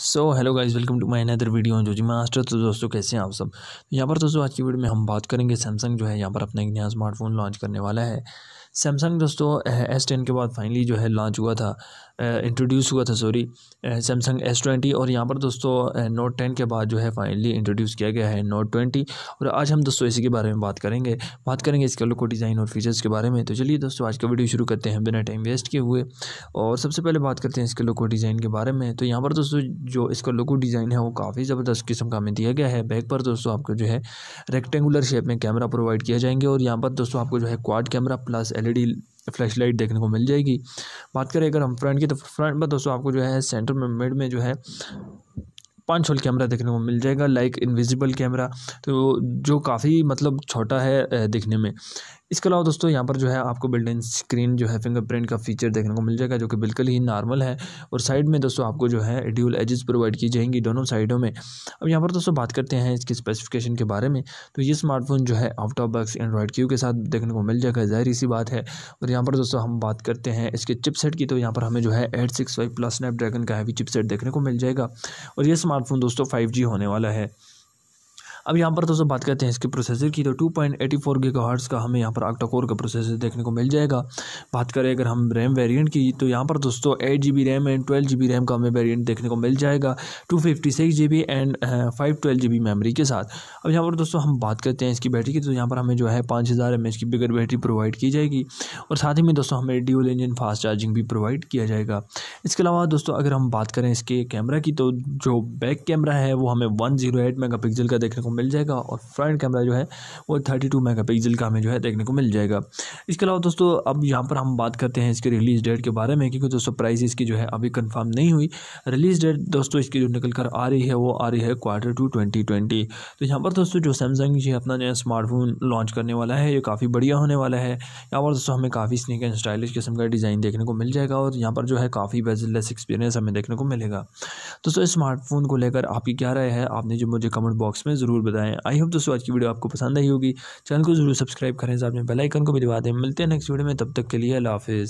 So hello guys, welcome to my another video जो जी master. तो दोस्तों कैसे हैं आप सब। तो यहाँ पर दोस्तों आज की वीडियो में हम बात करेंगे सैमसंग जो है यहाँ पर अपना एक नया स्मार्टफोन लॉन्च करने वाला है। सैमसंग दोस्तों S10 के बाद फाइनली जो है लॉन्च हुआ था, इंट्रोड्यूस हुआ था सैमसंग S20। और यहाँ पर दोस्तों नोट 10 के बाद जो है फाइनली इंट्रोड्यूस किया गया है नोट 20। और आज हम दोस्तों इसी के बारे में बात करेंगे इसके लुक, डिज़ाइन और फीचर्स के बारे में। तो चलिए दोस्तों आज का वीडियो शुरू करते हैं बिना टाइम वेस्ट किए हुए। और सबसे पहले बात करते हैं इसके लुक डिज़ाइन के बारे में। तो यहाँ पर दोस्तों जो इसका लुक डिज़ाइन है वो काफ़ी ज़बरदस्त किस्म का हमें दिया गया है। बैक पर दोस्तों आपको जो है रेक्टेंगुलर शेप में कैमरा प्रोवाइड किया जाएंगे। और यहाँ पर दोस्तों आपको जो है quad camera plus LED flash light देखने को मिल जाएगी। बात करें अगर हम फ्रंट की, तो फ्रंट पर दोस्तों आपको जो है सेंटर में मिड में जो है 5 होल कैमरा देखने को मिल जाएगा, लाइक इनविजिबल कैमरा, तो जो काफ़ी मतलब छोटा है दिखने में। इसके अलावा दोस्तों यहाँ पर जो है आपको बिल्ट इन स्क्रीन जो है फिंगरप्रिंट का फीचर देखने को मिल जाएगा, जो कि बिल्कुल ही नॉर्मल है। और साइड में दोस्तों आपको जो है ड्यूल एजेस प्रोवाइड की जाएंगी दोनों साइडों में। अब यहाँ पर दोस्तों बात करते हैं इसकी स्पेसिफिकेशन के बारे में। तो ये स्मार्टफोन जो है out of box Android Q के साथ देखने को मिल जाएगा, जाहिर सी बात है। और यहाँ पर दोस्तों हम बात करते हैं इसके चिपसेट की, तो यहाँ पर हमें जो है 865 प्लस स्नैपड्रैगन का हैवी चिपसेट देखने को मिल जाएगा। और ये स्मार्टफोन दोस्तों 5G होने वाला है। अब यहाँ पर दोस्तों बात करते हैं इसके प्रोसेसर की, तो 2.84 गीगाहर्ट्ज़ का हमें यहाँ पर ऑक्टा कोर का प्रोसेसर देखने को मिल जाएगा। बात करें अगर हम रैम वेरिएंट की, तो यहाँ पर दोस्तों 8GB RAM and 12GB RAM का हमें वेरिएंट देखने को मिल जाएगा, 256GB एंड 512GB मेमोरी के साथ। अब यहाँ पर दोस्तों हम बात करते हैं इसकी बैटरी की, तो यहाँ पर हमें जो है 5000 mAh की बिगर बैटरी प्रोवाइड की जाएगी। और साथ ही में दोस्तों हमें ड्यूल इंजन फास्ट चार्जिंग भी प्रोवाइड किया जाएगा। इसके अलावा दोस्तों अगर हम बात करें इसके कैमरा की, तो जो बैक कैमरा है वो हमें 108 मेगापिक्सल का देखने को मिल जाएगा। और फ्रंट कैमरा जो है वो 32 मेगापिक्सल का हमें जो है देखने को मिल जाएगा। इसके अलावा दोस्तों अब यहाँ पर हम बात करते हैं इसके रिलीज़ डेट के बारे में, क्योंकि दोस्तों प्राइस इसकी जो है अभी कंफर्म नहीं हुई। रिलीज़ डेट दोस्तों इसकी जो निकल कर आ रही है वो आ रही है Q2 2020। तो यहाँ पर दोस्तों जो सैमसंग जी अपना नया स्मार्टफोन लॉन्च करने वाला है ये काफ़ी बढ़िया होने वाला है। यहाँ पर दोस्तों हमें काफ़ी स्नीक एंड स्टाइलिश किस्म का डिज़ाइन देखने को मिल जाएगा। और यहाँ पर जो है काफ़ी बेजलेस एक्सपीरियंस हमें देखने को मिलेगा। दोस्तों इस स्मार्टफोन को लेकर आपकी क्या राय है, आपने जो मुझे कमेंट बॉक्स में ज़रूर बताएं। आई होप दोस्तों आज की वीडियो आपको पसंद आई होगी। चैनल को जरूर सब्सक्राइब करें, साथ में बेल आइकन को भी दबा दें। मिलते हैं नेक्स्ट वीडियो में, तब तक के लिए अल्लाह हाफिज़।